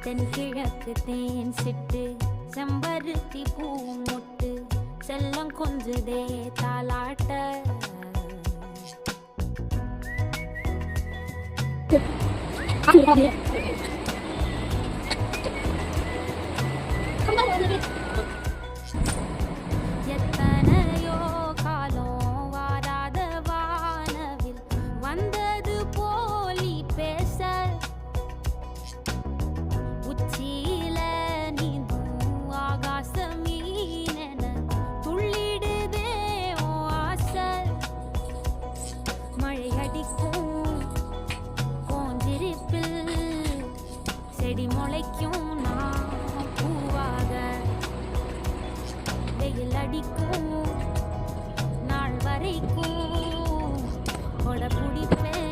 தென்கிழக்கு தேன் சிட்டு செம்பருத்தி பூ முட்டு செல்லம் கொஞ்சுதே தாலாட்ட எத்தனையோ காலம் வாராத வானவில் வந்தது போலி பேச உச்சியில நீந்தும் ஆகாச மீனென துள்ளிடுதே ஓ ஆசை மழை அடிக்கும் போஞ்சிருப்பில் செடி முளைக்கும் நான் பூவாக வெயில் அடிக்கும் நாள் வரைக்கும் கொடை பிடிப்பேன்